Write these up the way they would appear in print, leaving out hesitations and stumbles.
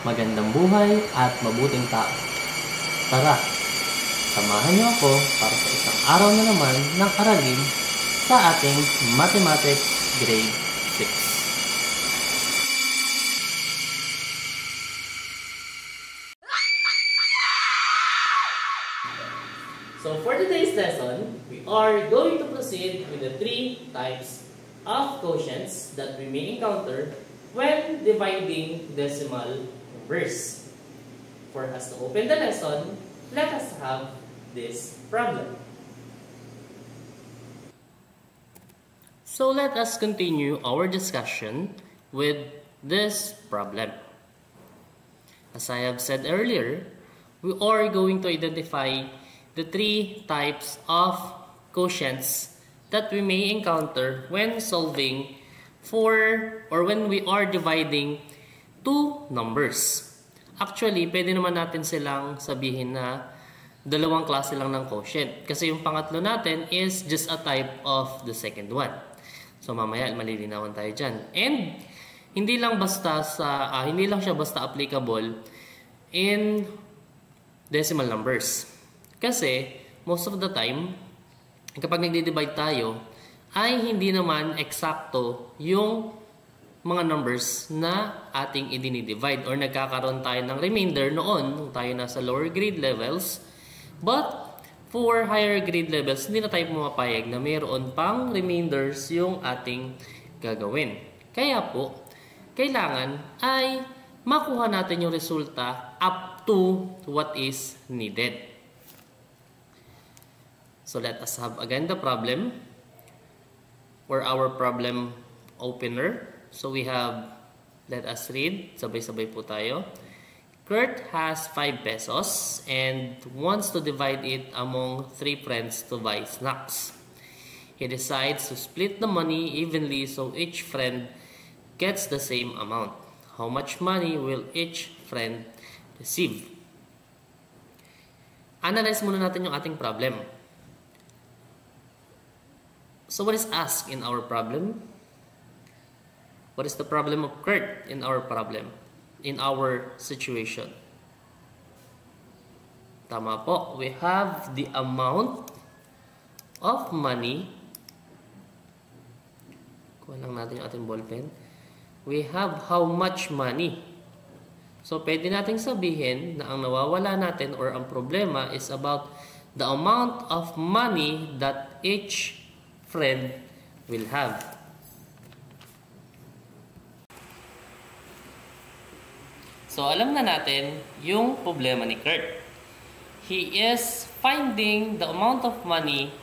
magandang buhay at mabuting tao. Tara, samahan niyo ako para sa isang araw na naman ng aralin sa ating Mathematics Grade 6. So for today's lesson, we are going to proceed with the three types of quotients that we may encounter when dividing decimal numbers. For us to open the lesson, let us have this problem. So let us continue our discussion with this problem. As I have said earlier, we are going to identify the three types of quotients that we may encounter when solving when we are dividing two numbers. Actually, pwede naman natin silang sabihin na dalawang klase lang ng quotient. Kasi yung pangatlo natin is just a type of the second one. So mamaya malilinawan tayo dyan. And hindi lang siya basta applicable in decimal numbers. Kasi, most of the time, kapag nagdi-divide tayo, ay hindi naman eksakto yung mga numbers na ating i-divide or nagkakaroon tayo ng remainder noon nung tayo nasa lower grade levels. But, for higher grade levels, hindi na tayo pumapayag na mayroon pang remainders yung ating gagawin. Kaya po, kailangan ay makuha natin yung resulta up to what is needed. So let us have again the problem or our problem opener. So we have, let us read, sabay-sabay po tayo. Kurt has 5 pesos and wants to divide it among 3 friends to buy snacks. He decides to split the money evenly so each friend gets the same amount. How much money will each friend receive? Analyze muna natin yung ating problem. So what is asked in our problem? What is the problem of Kurt in our problem? In our situation? Tama po. We have the amount of money. Kuha lang natin yung ating ballpen. We have how much money. So pwede nating sabihin na ang nawawala natin or ang problema is about the amount of money that each friend will have. So alam na natin yung problema ni Kurt. He is finding the amount of money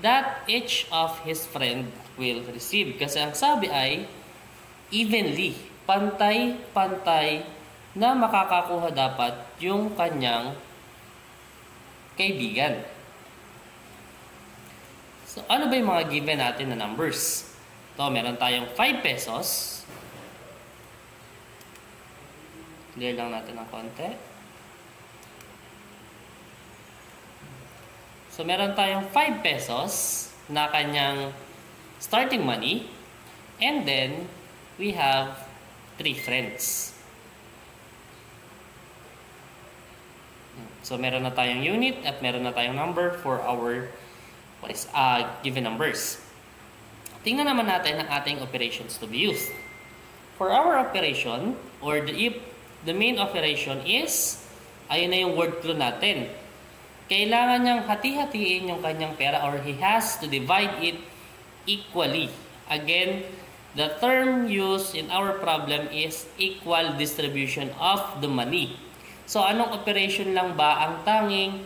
that each of his friend will receive. Kasi ang sabi ay evenly, pantay-pantay na makakakuha dapat yung kanyang kaibigan. So, ano ba yung mga given natin na numbers? Ito, meron tayong 5 pesos. Clear lang natin ng konti. So, meron tayong 5 pesos na kanyang starting money. And then, we have 3 friends. So, meron na tayong unit at meron na tayong number for our given numbers. Tingnan naman natin ang ating operations to be used. For our operation, or the main operation is, ayun na yung word clue natin. Kailangan niyang hati-hatiin yung kanyang pera or he has to divide it equally. Again, the term used in our problem is equal distribution of the money. So, anong operation lang ba ang tanging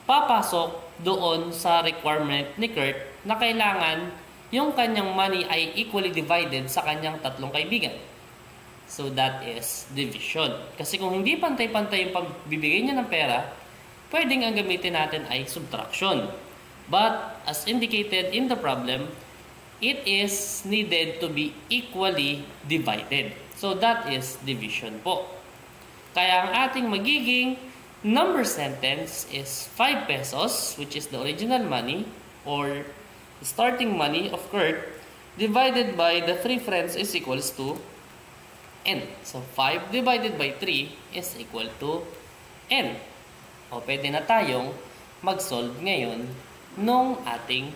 papasok doon sa requirement ni Kurt na kailangan yung kanyang money ay equally divided sa kanyang tatlong kaibigan. So that is division. Kasi kung hindi pantay-pantay yung pagbibigay niya ng pera, pwedeng ang gamitin natin ay subtraction. But as indicated in the problem, it is needed to be equally divided. So that is division po. Kaya ang ating magiging number sentence is 5 pesos, which is the original money or the starting money of Kurt, divided by the 3 friends is equals to n. So, 5 divided by 3 is equal to n. O, pwede na tayong mag-solve ngayon nung ating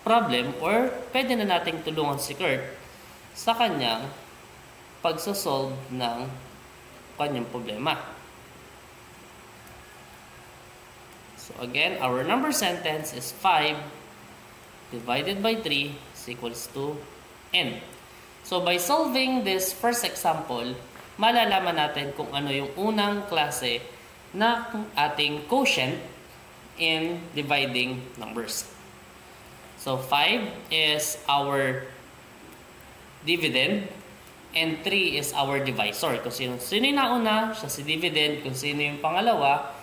problem or pwede na nating tulungan si Kurt sa kanyang pagsosolve ng kanyang problema. So again, our number sentence is 5 divided by 3 is equals to n. So by solving this first example, malalaman natin kung ano yung unang klase na ating quotient in dividing numbers. So 5 is our dividend and 3 is our divisor. Kung sino yung nauna, siya si dividend. Kung sino yung pangalawa,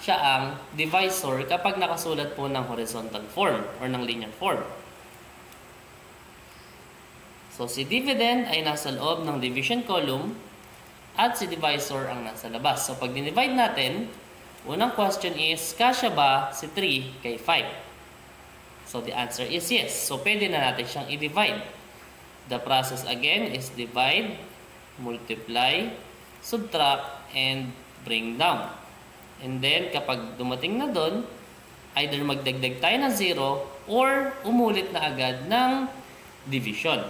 siya ang divisor kapag nakasulat po ng horizontal form or ng linear form. So si dividend ay nasa loob ng division column at si divisor ang nasa labas. So pag dinivide natin, unang question is, kasya ba si 3 kay 5? So the answer is yes. So pwede na natin siyang i-divide. The process again is divide, multiply, subtract, and bring down. And then, kapag dumating na doon, either magdagdag tayo ng 0 or umulit na agad ng division.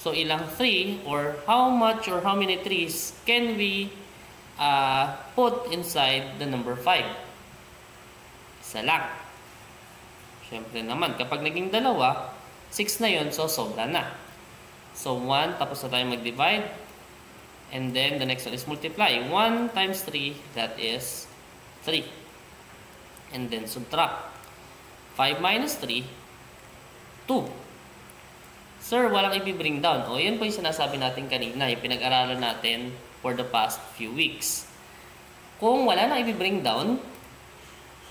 So, ilang 3 or how much or how many 3's can we put inside the number 5? Isa lang. Siyempre naman, kapag naging dalawa, 6 na yun, so sobra na. So, 1, tapos na tayo mag-divide. And then, the next one is multiply. 1 times 3, that is 3. And then, subtract. 5 minus 3, 2. Sir, walang i-bring down. O, yan po yung sinasabi natin kanina, yung pinag-aralan natin for the past few weeks. Kung wala nang i-bring down,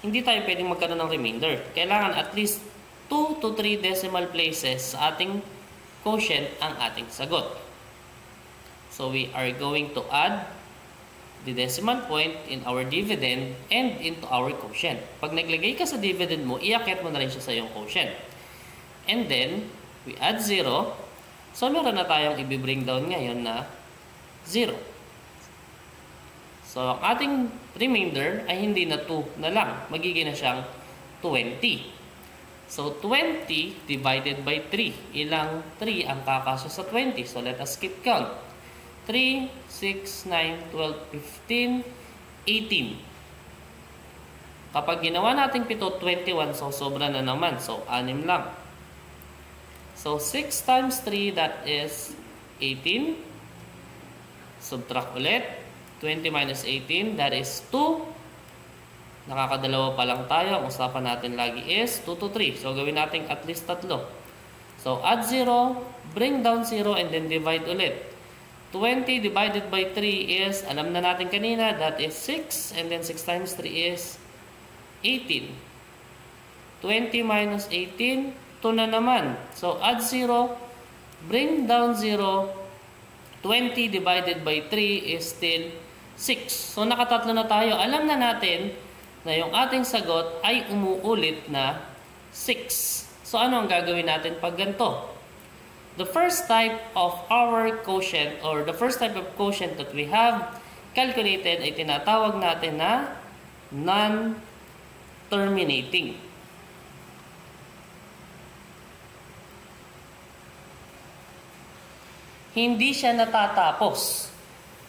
hindi tayo pwedeng magkaroon ng remainder. Kailangan at least 2 to 3 decimal places sa ating quotient ang ating sagot. So we are going to add the decimal point in our dividend and into our quotient. Pag naglagay ka sa dividend mo, iakit mo na rin siya sa iyong quotient. And then, we add 0. So meron na tayong i-bring down ngayon na 0. So ang ating remainder ay hindi na 2 na lang. Magiging na siyang 20. So 20 divided by 3. Ilang 3 ang kakasya sa 20? So let us keep count. 3, 6, 9, 12, 15, 18. Kapag ginawa natin 7, 21, so sobra na naman. So, 6 lang. So, 6 times 3, that is 18. Subtract ulit. 20 minus 18, that is 2. Nakakadalawa pa lang tayo. Ang usapan natin lagi is 2 to 3. So, gawin natin at least 3. So, add 0, bring down 0, and then divide ulit. 20 divided by 3 is, alam na natin kanina, that is 6. And then 6 times 3 is 18. 20 minus 18, 2 na naman. So, add 0, bring down 0. 20 divided by 3 is still 6. So, nakatatlo na tayo. Alam na natin na yung ating sagot ay umuulit na 6. So, ano ang gagawin natin pag ganito? The first type of our quotient or the first type of quotient that we have calculated ay tinatawag natin na non-terminating. Hindi siya natatapos.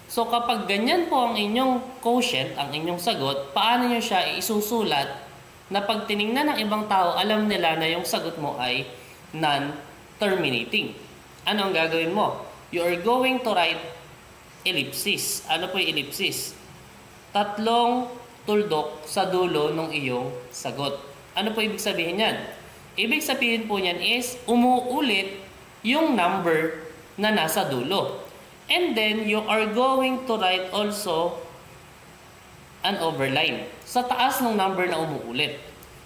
So kapag ganyan po ang inyong quotient, ang inyong sagot, paano nyo siya isusulat na pag tiningnan ng ibang tao, alam nila na yung sagot mo ay non-terminating. Ano ang gagawin mo? You are going to write ellipsis. Ano po yung ellipsis? 3 tuldok sa dulo ng iyong sagot. Ano po ibig sabihin yan? Ibig sabihin po niyan is umuulit yung number na nasa dulo. And then you are going to write also an overline sa taas ng number na umuulit.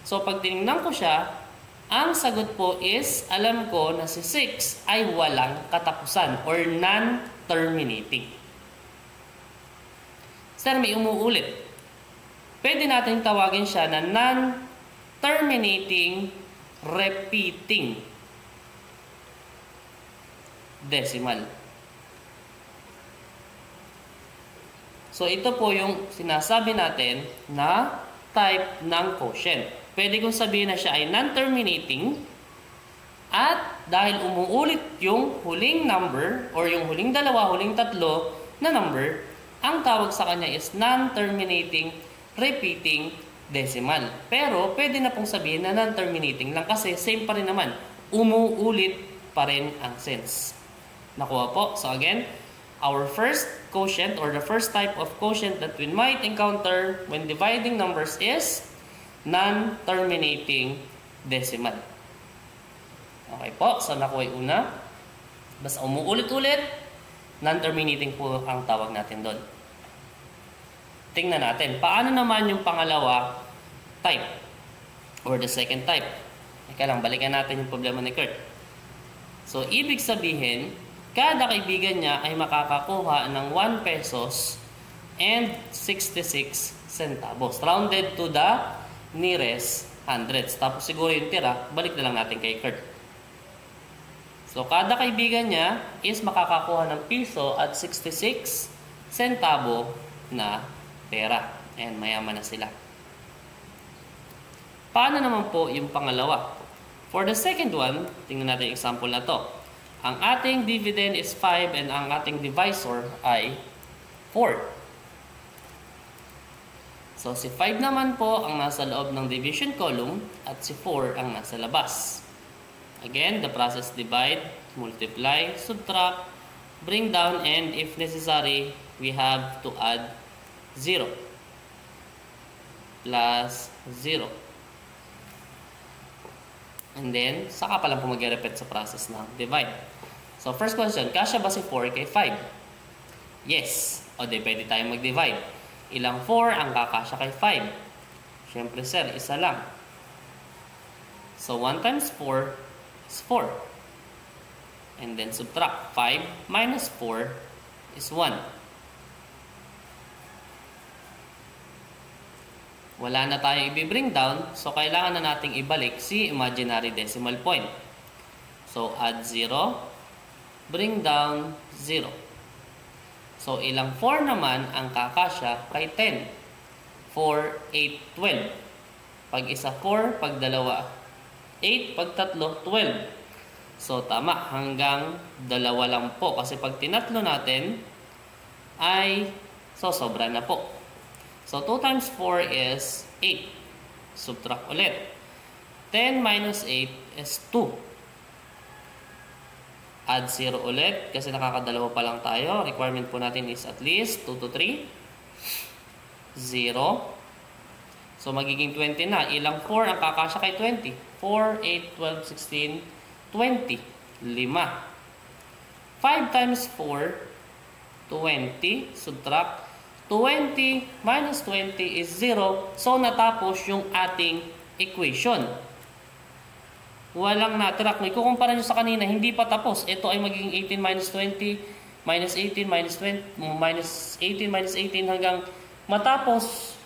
So pag tinignan ko siya, ang sagot po is, alam ko na si 6 ay walang katapusan or non-terminating. Sir, may umuulit. Pwede natin tawagin siya na non-terminating repeating decimal. So, ito po yung sinasabi natin na type ng quotient. Pwede kong sabihin na siya ay non-terminating at dahil umuulit yung huling number or yung huling dalawa, huling tatlo na number, ang tawag sa kanya is non-terminating repeating decimal. Pero pwede na pong sabihin na non-terminating lang kasi same pa rin naman. Umuulit pa rin ang sense. Nakuha po. So again, our first quotient or the first type of quotient that we might encounter when dividing numbers is non-terminating decimal. Okay po. So nakuha yung una. Basta umuulit-ulit, non-terminating po ang tawag natin doon. Tingnan natin, paano naman yung pangalawa type or the second type. Ika lang, balikan natin yung problema ni Kurt. So, ibig sabihin, kada kaibigan niya ay makakakuha ng 1 pesos and 66 centavos. Rounded to the nearest hundreds. Tapos siguro yung tira, balik na lang natin kay Kurt. So, kada kaibigan niya is makakakuha ng piso at 66 centavo na pera. And mayaman na sila. Paano naman po yung pangalawa? For the second one, tingnan natin yung example na to. Ang ating dividend is 5 and ang ating divisor ay 4. So, si 5 naman po ang nasa loob ng division column at si 4 ang nasa labas. Again, the process divide, multiply, subtract, bring down, and if necessary, we have to add 0 plus 0. And then, saka pa lang po mag-repeat sa process ng divide. So, first question, kasya ba si 4 kay 5? Yes. O, di pwede tayong mag-divide. Ilang 4 ang kakasya kay 5? Siyempre, sir, isa lang. So, 1 times 4 is 4. And then, subtract. 5 minus 4 is 1. Wala na tayong i-bring down, so kailangan na nating ibalik si imaginary decimal point. So, add 0, bring down 0. So, ilang 4 naman ang kakasya kay 10? 4, 8, 12. Pag isa 4, pag dalawa 8, pag tatlo 12. So, tama, hanggang dalawa lang po. Kasi pag tinatlo natin, ay sosobra na po. So, 2 times 4 is 8. Subtract ulit. 10 minus 8 is 2. Add 0 ulit kasi nakakadalawa pa lang tayo. Requirement po natin is at least 2 to 3. 0. So, magiging 20 na. Ilang 4 ang kakasya kay 20? 4, 8, 12, 16, 20. 5. 5 times 4, 20. Subtract. 20 minus 20 is 0. So, natapos yung ating equation. Walang natira. Kung ikukumpara nyo sa kanina, hindi pa tapos. Ito ay magiging 18 minus 20, minus 18, minus 20, minus 18, minus 18 hanggang matapos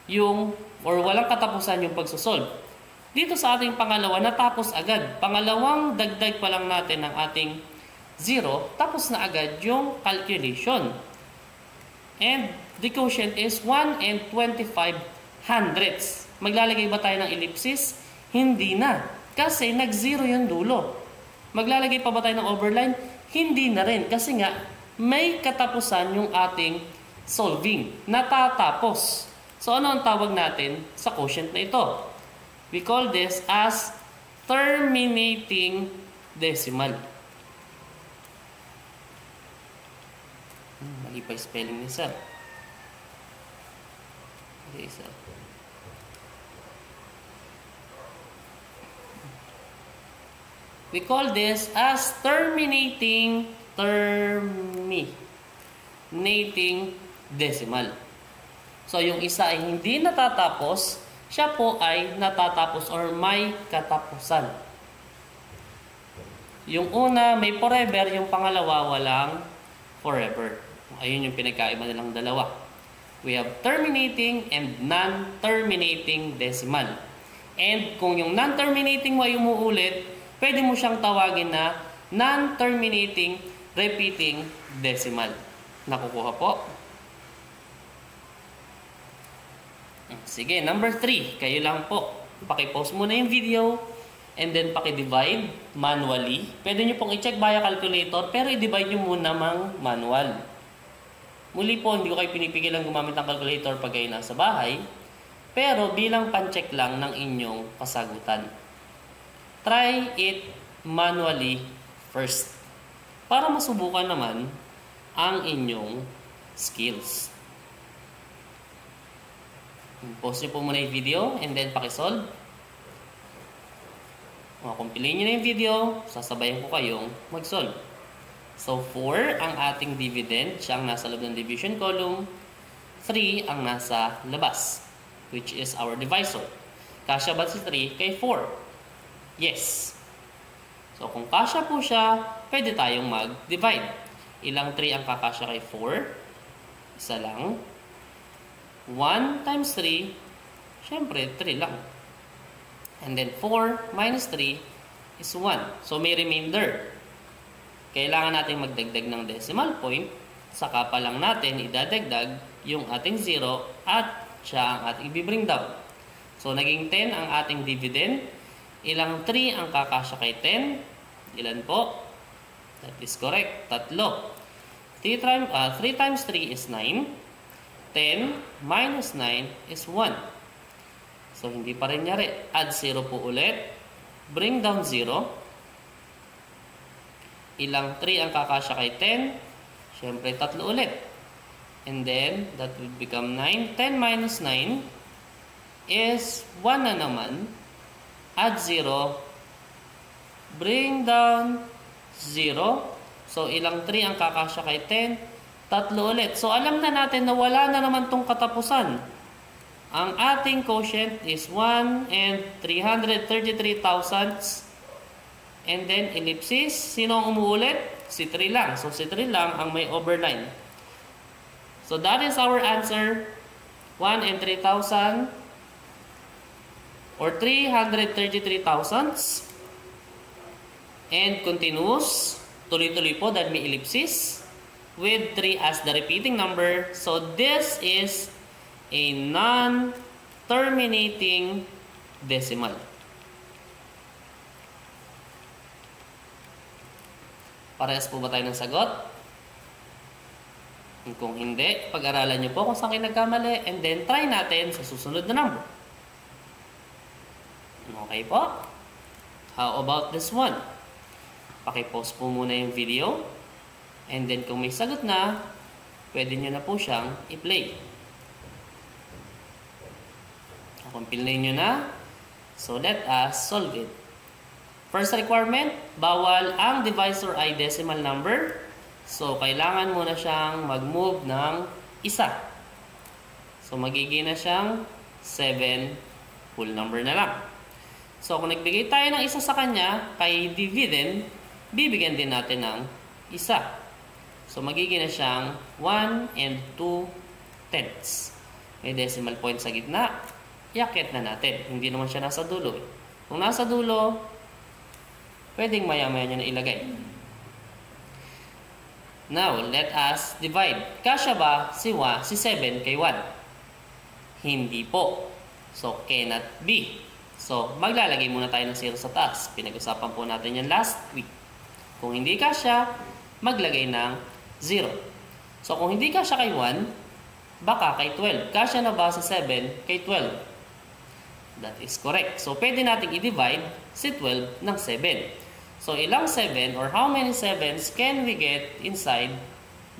yung, or walang katapusan yung pagsosolve. Dito sa ating pangalawa, natapos agad. Pangalawang dagdag pa lang natin ng ating 0, tapos na agad yung calculation. And the quotient is 1 and 25 hundredths. Maglalagay ba tayo ng ellipsis? Hindi na. Kasi nag-0 yung dulo. Maglalagay pa ba tayo ng overline? Hindi na rin. Kasi nga, may katapusan yung ating solving. Natatapos. So, ano ang tawag natin sa quotient na ito? We call this as terminating decimal. Mali pa spelling ni sir. Okay, sir. We call this as terminating decimal. So, yung isa ay hindi natatapos, siya po ay natatapos or may katapusan. Yung una, may forever. Yung pangalawa, walang forever. Ayun yung pinagkaiba nilang dalawa. We have terminating and non-terminating decimal. And kung yung non-terminating mo ay umuulit, pwede mo siyang tawagin na non-terminating repeating decimal. Nakukuha po. Sige, number 3. Kayo lang po. Paki-pause muna yung video and then paki-divide manually. Pwede nyo pong i-check via calculator pero i-divide nyo muna mang manual. Muli po, hindi ko kayo pinipigilan gumamit ng calculator pag kayo nasa bahay. Pero bilang pan-check lang ng inyong kasagutan. Try it manually first. Para masubukan naman ang inyong skills. Pause nyo po muna yung video and then pakisolve. Kung piliin nyo na yung video, sasabayan ko kayong mag-solve. So, 4 ang ating dividend. Siya ang nasa loob ng division column. 3 ang nasa labas, which is our divisor. Kasya ba si 3 kay 4? Yes. So, kung kasya po siya, pwede tayong mag-divide. Ilang 3 ang kakasya kay 4? Isa lang. 1 times 3, syempre 3 lang. And then 4 minus 3 is 1. So may remainder. Kailangan natin magdagdag ng decimal point. Saka pa lang natin idadagdag yung ating 0 at siya ang ating i-bring down. So naging 10 ang ating dividend. Ilang 3 ang kakasya kay 10? Ilan po? That is correct. 3. 3 times 3 is 9. 10 minus 9 is 1. So, hindi pa rin nyari. Add 0 po ulit. Bring down 0. Ilang 3 ang kakasya kay 10? Siyempre, 3 ulit. And then, that would become 9. 10 minus 9 is 1 na naman. Add 0. Bring down 0. So, ilang 3 ang kakasya kay 10? 3 ulit. So, alam na natin na wala na naman tong katapusan. Ang ating quotient is 1 and 333 thousandths. And then, ellipsis. Sino ang umuulit? Si 3 lang. So, si 3 lang ang may over 9. So, that is our answer. 1 and 3,000 or 333 thousandths. And continuous. Tuloy-tuloy po dahil may ellipsis. With 3 as the repeating number. So, this is a non-terminating decimal. Parehas po ba tayo ng sagot? Kung hindi, pag-aralan nyo po kung saan kayo nagkamali and then try natin sa susunod na number. Okay po? How about this one? Paki-pause po muna yung video. And then kung may sagot na, pwede nyo na po siyang i-play. Kung pinlay nyo na, so let us solve it. First requirement, bawal ang divisor ay decimal number. So kailangan muna siyang mag-move ng isa. So magiging na siyang 7 whole number na lang. So kung nagbigay tayo ng isa sa kanya, kay dividend, bibigyan din natin ng isa. So, magiging na siyang 1 and 2 tenths. May decimal point sa gitna. Iakit na natin. Hindi naman siya nasa dulo. Kung nasa dulo, pwedeng maya-maya nyo na ilagay. Now, let us divide. Kasya ba si 7 kay 1? Hindi po. So, cannot be. So, maglalagay muna tayo ng 0 sa taas. Pinag-usapan po natin yan last week. Kung hindi kasya, maglagay ng 0. So, kung hindi kasya kay 1, baka kay 12. Kasya na ba sa 7 kay 12? That is correct. So, pwede natin i-divide si 12 ng 7. So, ilang 7 or how many 7s can we get inside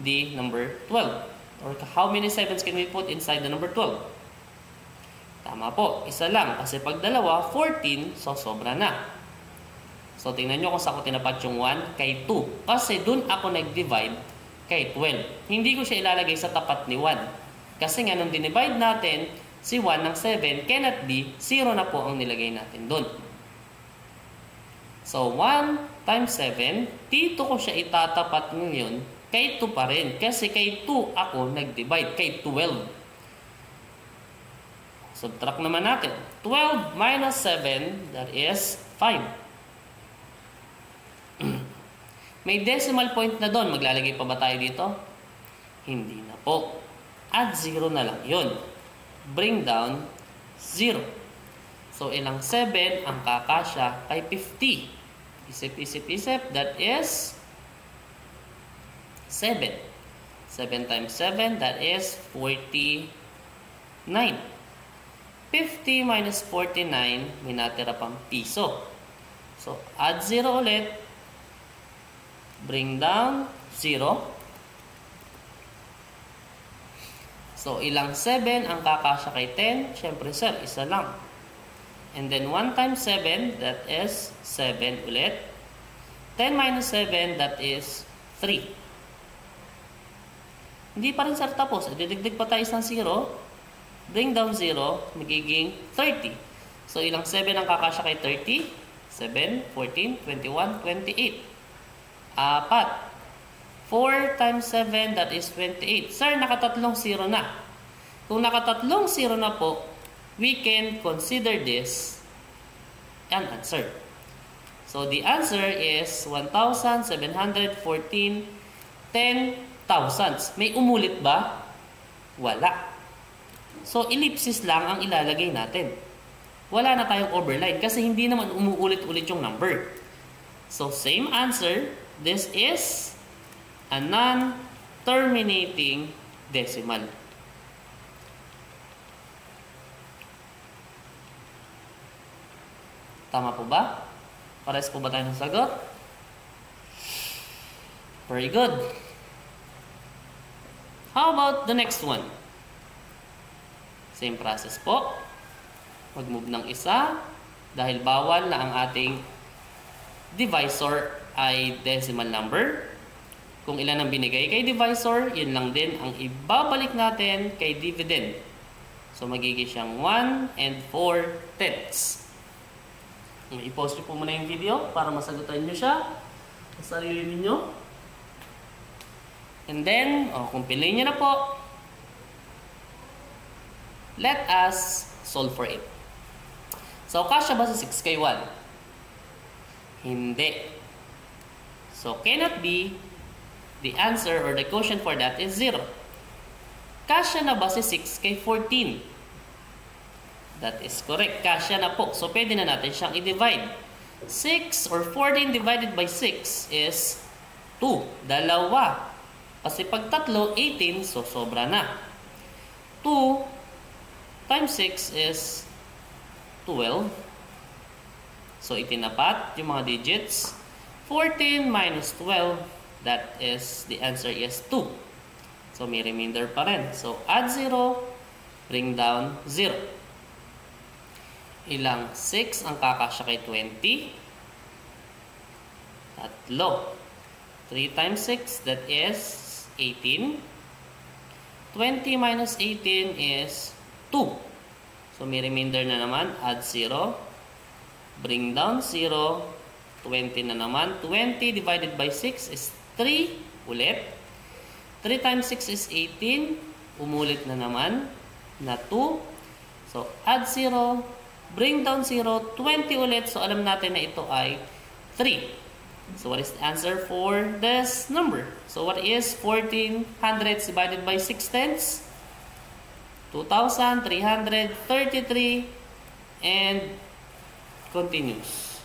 the number 12? Or how many 7s can we put inside the number 12? Tama po, isa lang. Kasi pag dalawa, 14, so sobra na. So, tingnan nyo kung saan ko tinapat yung 1 kay 2. Kasi dun ako nag-divide kay 12. Hindi ko siya ilalagay sa tapat ni 1. Kasi nga nung dinivide natin, si 1 ng 7 cannot be, 0 na po ang nilagay natin dun. So, 1 times 7, dito ko siya itatapat ngayon kay 2 pa rin. Kasi kay 2 ako nag-divide, kay 12. Subtract naman natin. 12 minus 7, that is 5. May decimal point na doon. Maglalagay pa ba tayo dito? Hindi na po. Add 0 na lang yun. Bring down 0. So, ilang 7 ang kakasya kay 50? Isip. That is 7. 7 times 7, that is 49. 50 minus 49, may natira pang piso. So, add 0 ulit. Bring down 0. So, ilang 7 ang kakasya kay 10? Siyempre, sir, isa lang. And then, 1 times 7, that is 7 ulit. 10 minus 7, that is 3. Hindi pa rin, sir, tapos. Didagdag pa tayo ng 0. Bring down 0, magiging 30. So, ilang 7 ang kakasya kay 30? 7, 14, 21, 28. 4 times 7, that is 28. Sir, nakatatlong 0 na. Kung nakatatlong 0 na po, we can consider this an answer. So, the answer is 1,714 10,000. May umulit ba? Wala. So, ellipsis lang ang ilalagay natin. Wala na tayong overline kasi hindi naman umuulit-ulit yung number. So, same answer. This is a non-terminating decimal. Tama po ba? Pares po ba tayo ng sagot? Very good. How about the next one? Same process po. Mag-move ng isa dahil bawal na ang ating divisor ay decimal number. Kung ilan ang binigay kay divisor, yun lang din ang ibabalik natin kay dividend. So, magiging siyang 1 and 4/10. I-pause nyo po muna yung video para masagutan nyo siya sa sarili ninyo. And then, kung pinay nyo na po, let us solve for it. So, kasya ba sa 6 kay 1? Hindi. So, cannot be. The answer or the quotient for that is 0. Kasya na ba si 6 kay 14? That is correct. Kasya na po. So, pwede na natin siyang i-divide. 6 or 14 divided by 6 is 2. Dalawa. Kasi pag tatlo, 18. So, sobra na. 2 times 6 is 12. So, itinapat yung mga digits. 14 minus 12, that is, the answer is 2. So, may remainder pa rin. So, add 0, bring down 0. Ilang 6 ang kakasya kay 20? Tatlo. 3 times 6, that is 18. 20 minus 18 is 2. So, may remainder na naman. Add 0. Bring down 0. 20 na naman. 20 divided by 6 is 3. Ulit. 3 times 6 is 18. Umulit na naman na 2. So, add 0. Bring down 0. 20 ulit. So, alam natin na ito ay 3. So, what is the answer for this number? So, what is 14 hundredths divided by 6 tenths? 2,333 and continues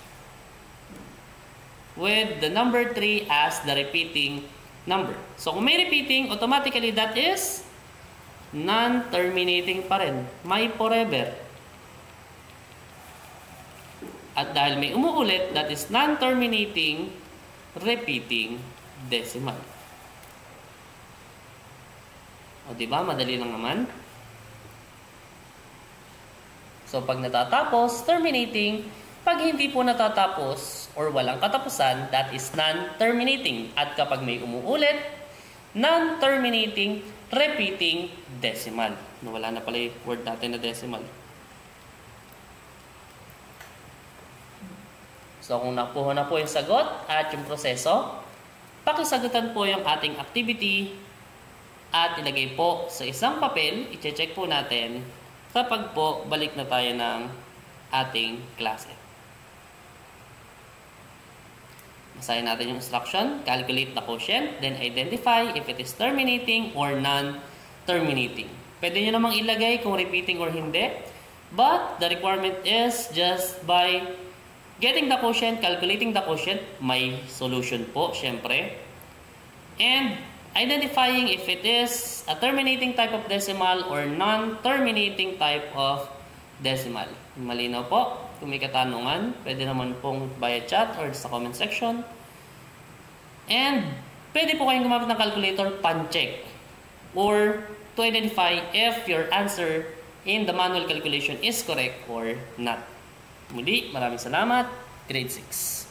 with the number 3 as the repeating number. So, kung may repeating, automatically that is non-terminating pa rin. May forever. At dahil may umuulit, that is non-terminating repeating decimal. O, diba? Madali lang naman. So, pag natatapos, terminating. Pag hindi po natatapos or walang katapusan, that is non-terminating. At kapag may umuulit, non-terminating repeating decimal. Nawala na pala yung word natin na decimal. So, kung nakuha na po yung sagot at yung proseso, pakisagutan po yung ating activity at ilagay po sa isang papel. I-check po natin kapag po balik na tayo ng ating klase. Basahin natin yung instruction. Calculate the quotient, then identify if it is terminating or non-terminating. Pwede nyo namang ilagay kung repeating or hindi. But the requirement is just by getting the quotient, calculating the quotient, may solution po, syempre. And identifying if it is a terminating type of decimal or non-terminating type of decimal. Malinaw po. Kung may katanungan, pwede naman pong via chat or sa comment section. And pwede po kayong gumamit ng calculator pan-check or to identify if your answer in the manual calculation is correct or not. Muli, maraming salamat. Grade 6.